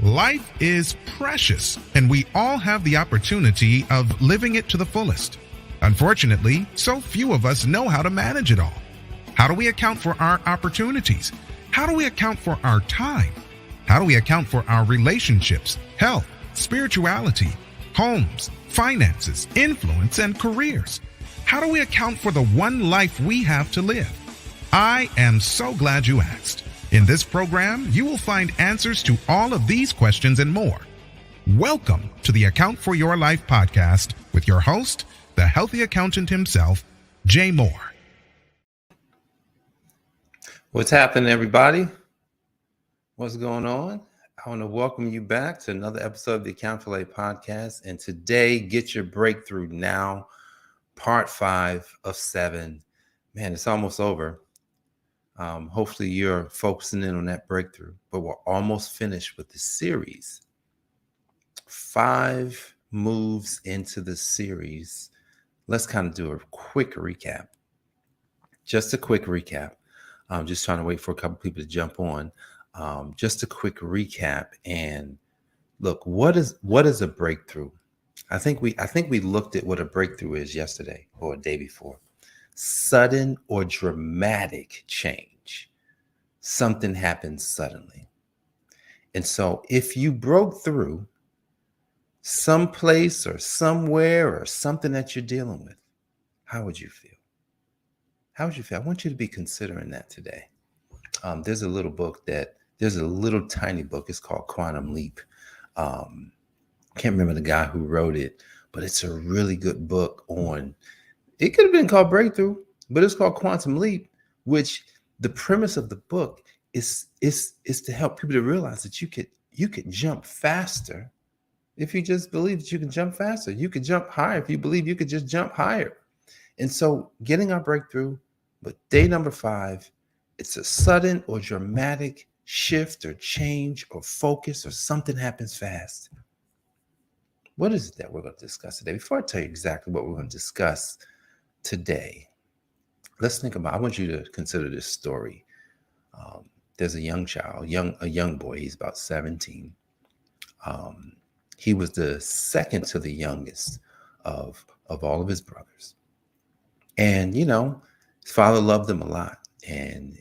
Life is precious, and we all have the opportunity of living it to the fullest. Unfortunately, so few of us know how to manage it all. How do we account for our opportunities? How do we account for our time? How do we account for our relationships, health, spirituality, homes, finances, influence, and careers? How do we account for the one life we have to live? I am so glad you asked. In this program, you will find answers to all of these questions and more. Welcome to the Account for Your Life podcast with your host, the healthy accountant himself, Jay Moore. What's happening, everybody? What's going on? I want to welcome you back to another episode of the I AFYL Podcast. And today, get your breakthrough now, part 5 of 7. Man, it's almost over. Hopefully you're focusing in on that breakthrough, but we're almost finished with the series. 5 moves into the series. Let's kind of do a quick recap. Just a quick recap. I'm just trying to wait for a couple people to jump on. Just a quick recap. And look, what is a breakthrough? I think we looked at what a breakthrough is yesterday or a day before. Sudden or dramatic change. Something happens suddenly. And so if you broke through someplace or somewhere or something that you're dealing with, how would you feel? How would you feel? I want you to be considering that today. There's a little tiny book. It's called Quantum Leap. Can't remember the guy who wrote it, but it's a really good book on. It could have been called Breakthrough, but it's called Quantum Leap, which the premise of the book is to help people to realize that you could jump faster if you just believe that you can jump faster. You could jump higher if you believe you could just jump higher. And so getting our breakthrough, but day number 5, it's a sudden or dramatic shift or change or focus or something happens fast. What is it that we're going to discuss today? Before I tell you exactly what we're going to discuss today, let's think about, I want you to consider this story. There's a young child, a young boy. He's about 17. He was the second to the youngest of all of his brothers. And, his father loved him a lot. And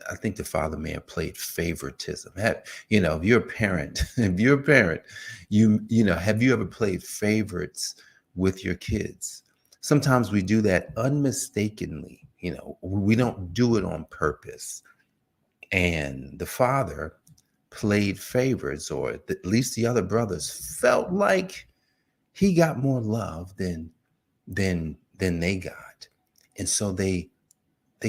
I think the father may have played favoritism. If you're a parent, have you ever played favorites with your kids? Sometimes we do that unmistakably. We don't do it on purpose. And the father played favorites, or at least the other brothers felt like he got more love than they got. And so they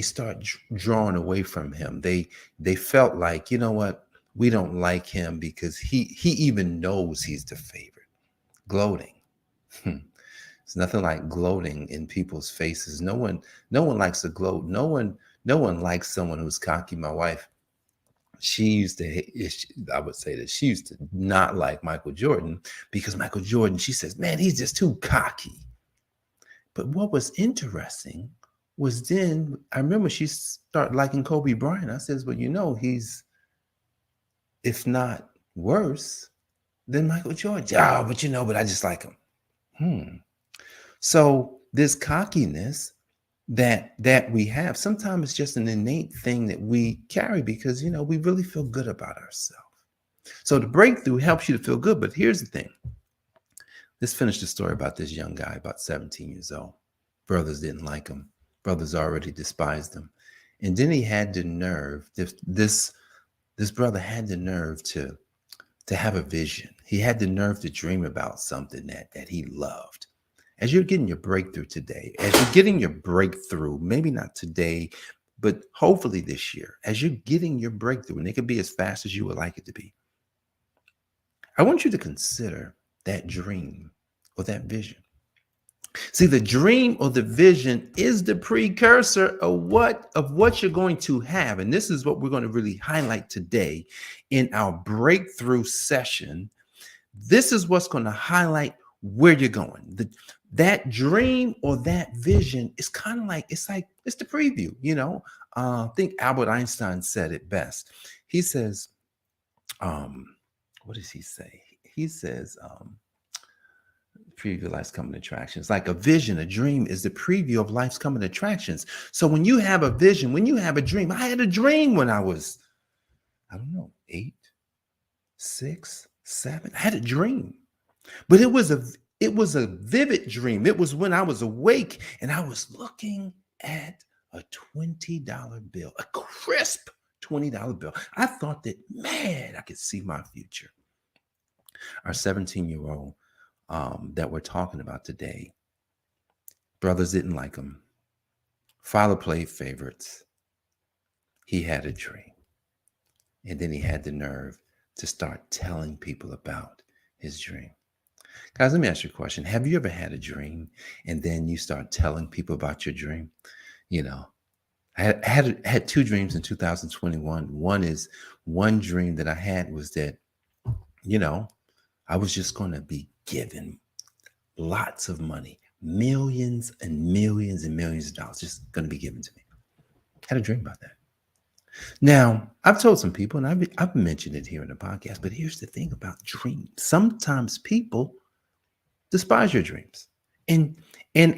start drawing away from him. They felt like, you know what? We don't like him because he even knows he's the favorite. Gloating. It's nothing like gloating in people's faces. No one likes to gloat. No one likes someone who's cocky. My wife, I would say that she used to not like Michael Jordan because Michael Jordan, she says, man, he's just too cocky. But what was interesting was then I remember she started liking Kobe Bryant. I says, well, he's, if not worse than Michael Jordan. Yeah, but I just like him. So this cockiness that we have, sometimes it's just an innate thing that we carry because, we really feel good about ourselves. So the breakthrough helps you to feel good. But here's the thing. Let's finish the story about this young guy, about 17 years old. Brothers didn't like him. Brothers already despised him. And then he had the nerve, this brother had the nerve to have a vision. He had the nerve to dream about something that he loved. As you're getting your breakthrough today, maybe not today, but hopefully this year, as you're getting your breakthrough, and it could be as fast as you would like it to be, I want you to consider that dream or that vision. See, the dream or the vision is the precursor of what you're going to have. And this is what we're going to really highlight today in our breakthrough session. This is what's going to highlight where you're going. That dream or that vision is kind of like, it's the preview, I think Albert Einstein said it best. He says, what does he say? He says, preview of life's coming attractions. Like a vision, a dream is the preview of life's coming attractions. So when you have a vision, when you have a dream, I had a dream when I was, I don't know, 8, 6, 7. I had a dream, but it was a vivid dream. It was when I was awake and I was looking at a $20 bill, a crisp $20 bill. I thought that, man, I could see my future. Our 17-year-old that we're talking about today, brothers didn't like him. Father played favorites. He had a dream. And then he had the nerve to start telling people about his dream. Guys, let me ask you a question. Have you ever had a dream and then you start telling people about your dream? You know, I had 2 dreams in 2021. One dream that I had was that, I was just going to be given lots of money, millions and millions and millions of dollars, just going to be given to me. I had a dream about that. Now, I've told some people, and I've mentioned it here in the podcast, but here's the thing about dreams. Sometimes people despise your dreams. And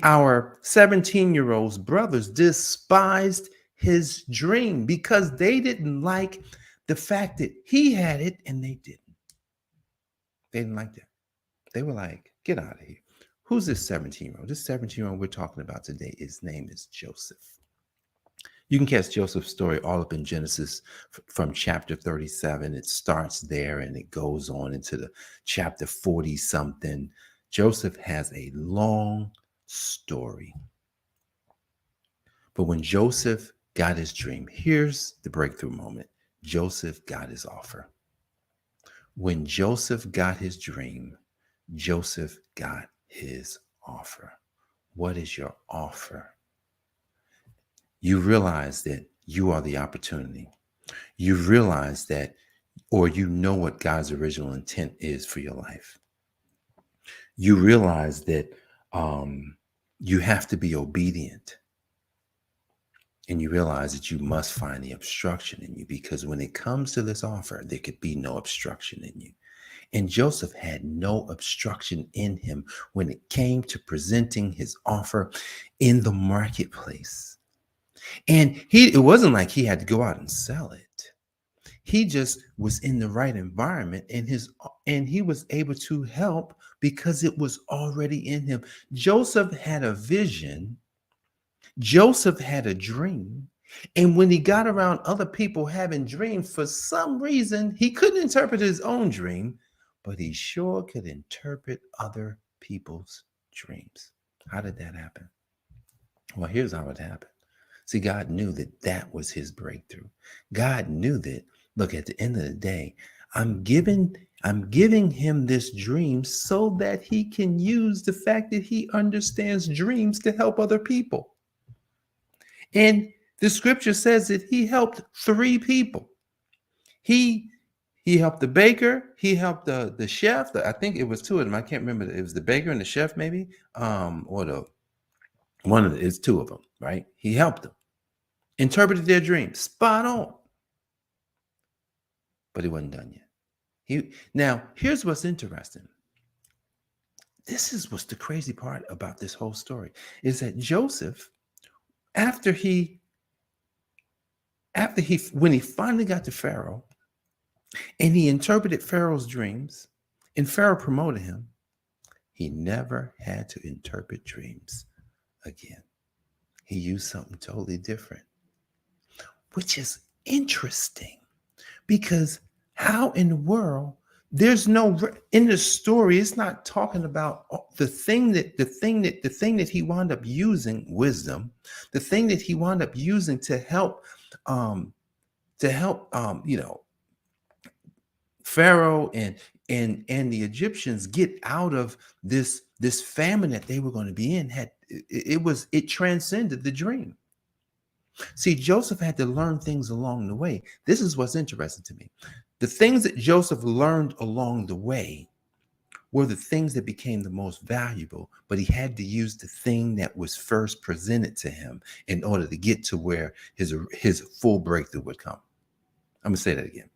our 17-year-old's brothers despised his dream because they didn't like the fact that he had it and they didn't. They didn't like that. They were like, get out of here. Who's this 17-year-old? This 17-year-old we're talking about today, his name is Joseph. You can catch Joseph's story all up in Genesis from chapter 37. It starts there and it goes on into the chapter 40-something. Joseph has a long story. But when Joseph got his dream, here's the breakthrough moment. Joseph got his offer. When Joseph got his dream, Joseph got his offer. What is your offer? You realize that you are the opportunity. You realize that, or you know what God's original intent is for your life. You realize that you have to be obedient. And you realize that you must find the obstruction in you, because when it comes to this offer, there could be no obstruction in you. And Joseph had no obstruction in him when it came to presenting his offer in the marketplace. And it wasn't like he had to go out and sell it. He just was in the right environment, and he was able to help because it was already in him. Joseph had a vision. Joseph had a dream. And when he got around other people having dreams, for some reason, he couldn't interpret his own dream, but he sure could interpret other people's dreams. How did that happen? Well, here's how it happened. See, God knew that was his breakthrough. God knew that, look, at the end of the day, I'm giving him this dream so that he can use the fact that he understands dreams to help other people. And the scripture says that he helped 3 people. He helped the baker. He helped the chef. I think it was 2 of them. I can't remember. It was the baker and the chef, maybe, it's 2 of them, right? He helped them, interpreted their dreams, spot on. But he wasn't done yet. Now, here's what's interesting. This is what's the crazy part about this whole story, is that Joseph, when he finally got to Pharaoh and he interpreted Pharaoh's dreams and Pharaoh promoted him, he never had to interpret dreams again. He used something totally different, which is interesting, because how in the world, there's no, in the story, it's not talking about the thing that he wound up using, wisdom, the thing that he wound up using to help Pharaoh and the Egyptians get out of this famine that they were going to be in. It transcended the dream. See, Joseph had to learn things along the way. This is what's interesting to me. The things that Joseph learned along the way were the things that became the most valuable, but he had to use the thing that was first presented to him in order to get to where his full breakthrough would come. I'm going to say that again.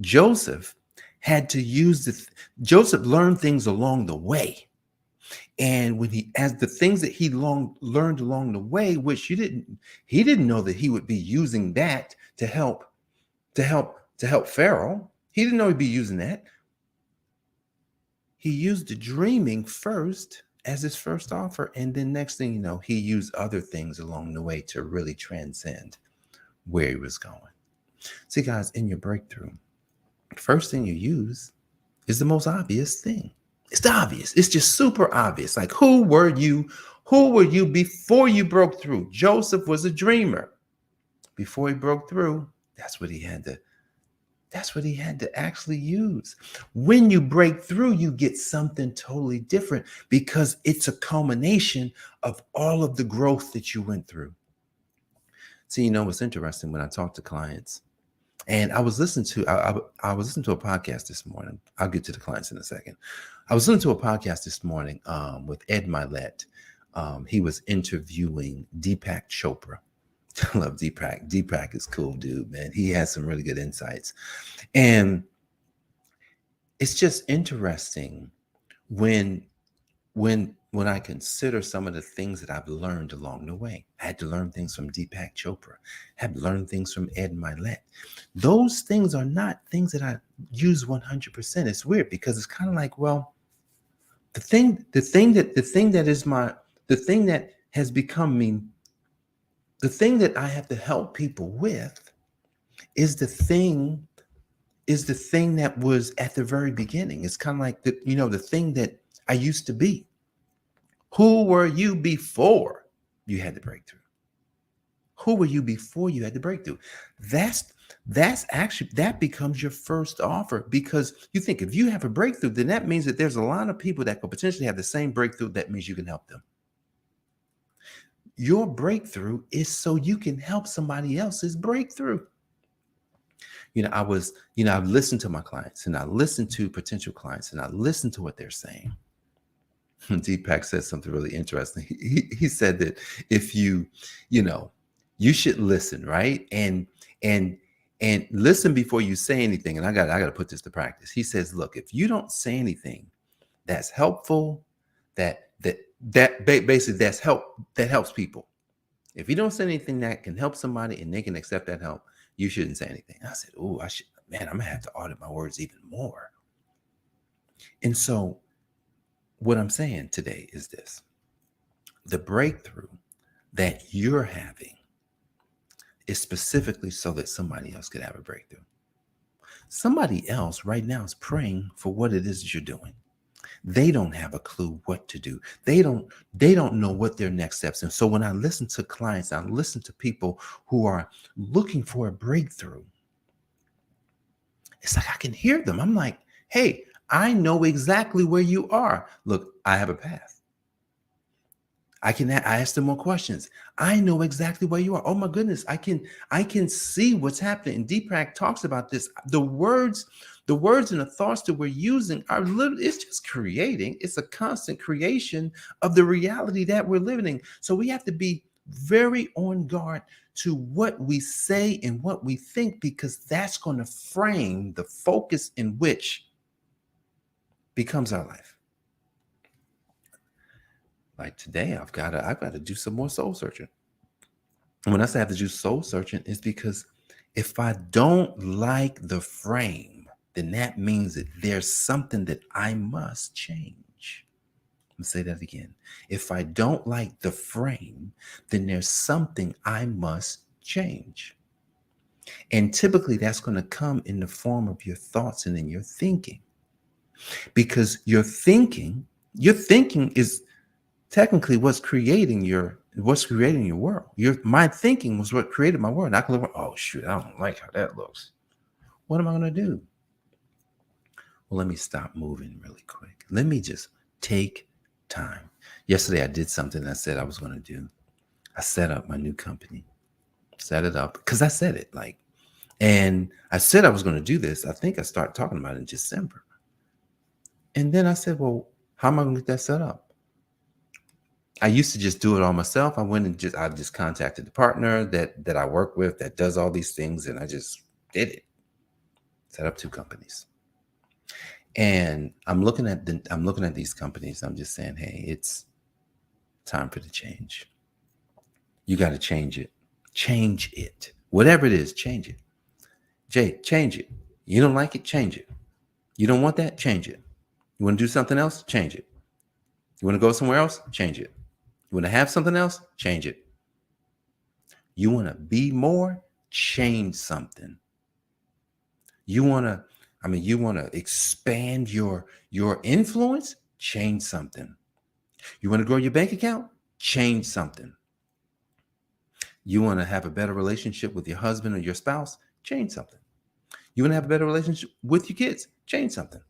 Joseph had to use Joseph learned things along the way. And when as the things that he learned along the way, which he didn't know that he would be using that to help Pharaoh. He didn't know he'd be using that. He used the dreaming first as his first offer. And then next thing you know, he used other things along the way to really transcend where he was going. See, guys, in your breakthrough, first thing you use is the most obvious thing. It's obvious. It's just super obvious. Like, who were you? Who were you before you broke through? Joseph was a dreamer. Before he broke through, that's what he had to actually use. When you break through, you get something totally different because it's a culmination of all of the growth that you went through. See, you know what's interesting when I talk to clients, and I was listening to I was listening to a podcast this morning. I'll get to the clients in a second. I was listening to a podcast this morning with Ed Milet. He was interviewing Deepak Chopra. I love Deepak. Deepak is cool, dude, man. He has some really good insights. And it's just interesting when I consider some of the things that I've learned along the way. I had to learn things from Deepak Chopra. I had to learn things from Ed Milet. Those things are not things that I use 100%. It's weird because it's kind of like, well, the thing that has become me, the thing that I have to help people with is the thing that was at the very beginning. It's kind of like the thing that I used to be. Who were you before you had the breakthrough? Who were you before you had the breakthrough? That becomes your first offer, because you think if you have a breakthrough, then that means that there's a lot of people that could potentially have the same breakthrough. That means you can help them. Your breakthrough is so you can help somebody else's breakthrough. I've listened to my clients, and I listen to potential clients, and I listen to what they're saying. Deepak said something really interesting. He said that if you should listen, right? And listen before you say anything. And I got to put this to practice. He says, look, if you don't say anything that's helpful, that basically that helps people. If you don't say anything that can help somebody and they can accept that help, you shouldn't say anything. I said, I'm gonna have to audit my words even more. And so what I'm saying today is this: the breakthrough that you're having is specifically so that somebody else could have a breakthrough. Somebody else right now is praying for what it is that you're doing. They don't have a clue what to do. They don't know what their next steps. And so when I listen to clients, I listen to people who are looking for a breakthrough. It's like I can hear them. I'm like, hey, I know exactly where you are. Look, I have a path. I ask them more questions. I know exactly where you are. Oh my goodness, I can see what's happening. And Deepak talks about this. The words and the thoughts that we're using are literally, it's just creating. It's a constant creation of the reality that we're living in. So we have to be very on guard to what we say and what we think, because that's going to frame the focus in which becomes our life. Like today, I've got to do some more soul searching. And when I say I have to do soul searching, it's because if I don't like the frame, then that means that there's something that I must change. Let me say that again. If I don't like the frame, then there's something I must change. And typically that's going to come in the form of your thoughts and in your thinking. Because your thinking is technically what's creating your world. My thinking was what created my world. And I can look, oh shoot, I don't like how that looks. What am I going to do? Well, let me stop moving really quick. Let me just take time. Yesterday, I did something I said I was going to do. I set up my new company. Set it up because I said it and I said I was going to do this. I think I started talking about it in December. And then I said, well, how am I going to get that set up? I used to just do it all myself. I just contacted the partner that I work with that does all these things, and I just did it. Set up 2 companies. And I'm looking at these companies. I'm just saying, hey, it's time for the change. You got to change it. Change it. Whatever it is, change it. Jay, change it. You don't like it, change it. You don't want that, change it. You want to do something else, change it. You want to go somewhere else, change it. You want to have something else, change it. You want to be more, change something. You want to, you want to expand your influence, change something. You want to grow your bank account, change something. You want to have a better relationship with your husband or your spouse, change something. You want to have a better relationship with your kids, change something.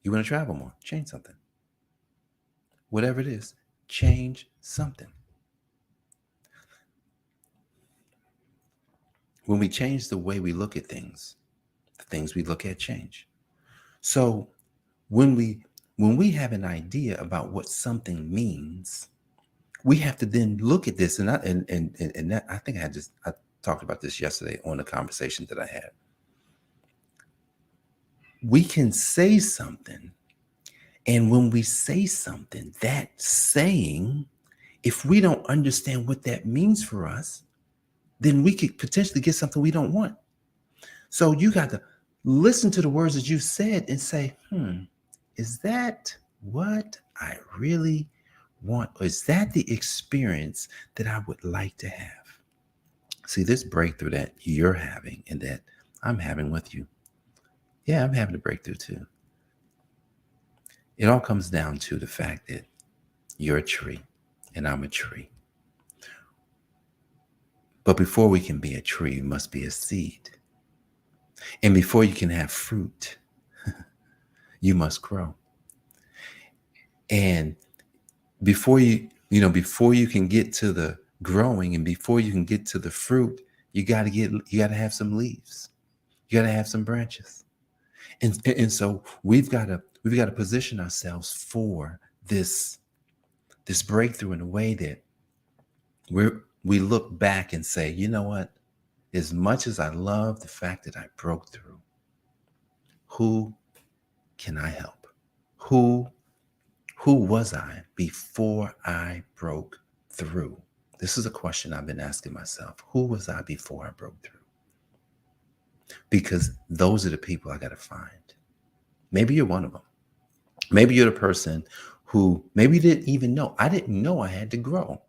You want to travel more, change something. Whatever it is, change something. When we change the way we look at things, the things we look at change. So when we have an idea about what something means, we have to then look at this. And that, I think I talked about this yesterday on a conversation that I had. We can say something, and when we say something, that saying, if we don't understand what that means for us, then we could potentially get something we don't want. So you got to listen to the words that you said and say, is that what I really want? Or is that the experience that I would like to have? See, this breakthrough that you're having and that I'm having with you. Yeah, I'm having a breakthrough too. It all comes down to the fact that you're a tree and I'm a tree. But before we can be a tree, you must be a seed. And before you can have fruit, you must grow. And before you can get to the growing and before you can get to the fruit, you got to have some leaves. You got to have some branches. And so we've got to position ourselves for this breakthrough in a way that we look back and say, you know what? As much as I love the fact that I broke through, who can I help? Who was I before I broke through? This is a question I've been asking myself. Who was I before I broke through? Because those are the people I got to find. Maybe you're one of them. Maybe you're the person who maybe didn't even know. I didn't know I had to grow.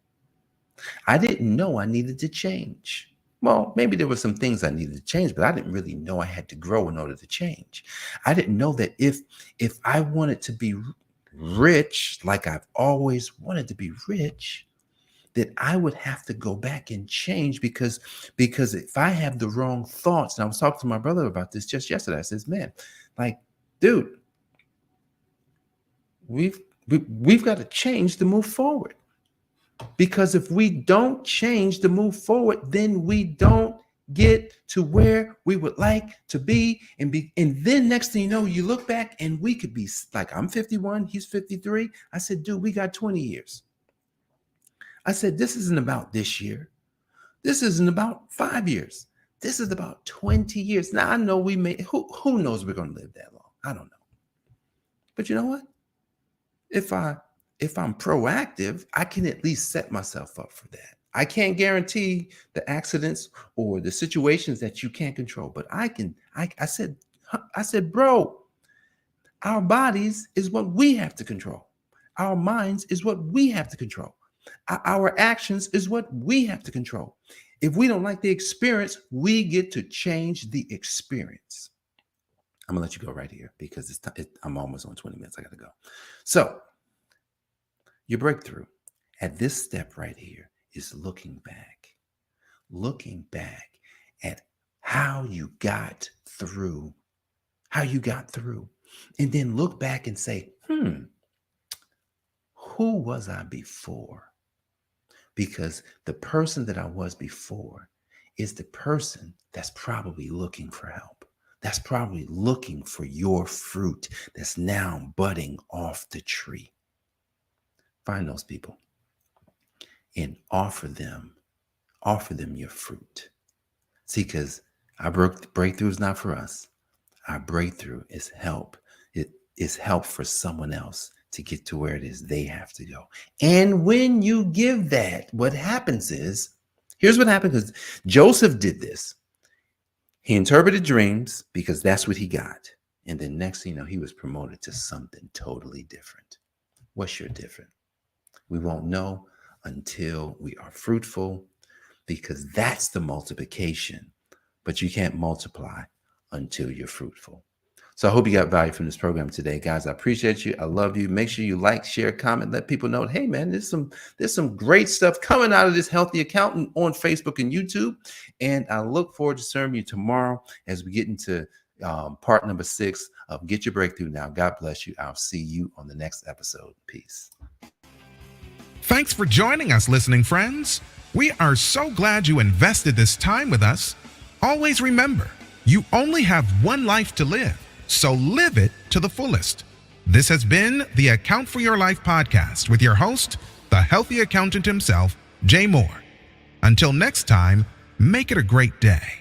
I didn't know I needed to change. Well, maybe there were some things I needed to change, but I didn't really know I had to grow in order to change. I didn't know that if I wanted to be rich, like I've always wanted to be rich, that I would have to go back and change because if I have the wrong thoughts, and I was talking to my brother about this just yesterday. I says, man, like, dude, we've got to change to move forward. Because if we don't change to move forward, then we don't get to where we would like to be. And then next thing you know, you look back and we could be like, I'm 51, he's 53. I said, dude, we got 20 years. I said, this isn't about this year. This isn't about 5 years. This is about 20 years. Now I know we may, who knows we're going to live that long? I don't know. But you know what? If I'm proactive, I can at least set myself up for that. I can't guarantee the accidents or the situations that you can't control, but I said, bro, our bodies is what we have to control. Our minds is what we have to control. Our actions is what we have to control. If we don't like the experience, we get to change the experience. I'm gonna let you go right here because I'm almost on 20 minutes. I gotta go. So your breakthrough at this step right here is looking back at how you got through, and then look back and say, who was I before? Because the person that I was before is the person that's probably looking for help. That's probably looking for your fruit that's now budding off the tree. Find those people and offer them your fruit. See, because our breakthrough is not for us. Our breakthrough is help. It is help for someone else to get to where it is they have to go. And when you give that, what happens is, here's what happened, because Joseph did this. He interpreted dreams because that's what he got. And then next thing you know, he was promoted to something totally different. What's your different? We won't know until we are fruitful, because that's the multiplication. But you can't multiply until you're fruitful. So I hope you got value from this program today, guys. I appreciate you. I love you. Make sure you like, share, comment, let people know, hey man, there's some great stuff coming out of this Healthy Accountant on Facebook and YouTube. And I look forward to serving you tomorrow as we get into part number 6 of Get Your Breakthrough Now. God bless you. I'll see you on the next episode. Peace. Thanks for joining us, listening friends. We are so glad you invested this time with us. Always remember, you only have one life to live, so live it to the fullest. This has been the Account for Your Life podcast with your host, the healthy accountant himself, Jay Moore. Until next time, make it a great day.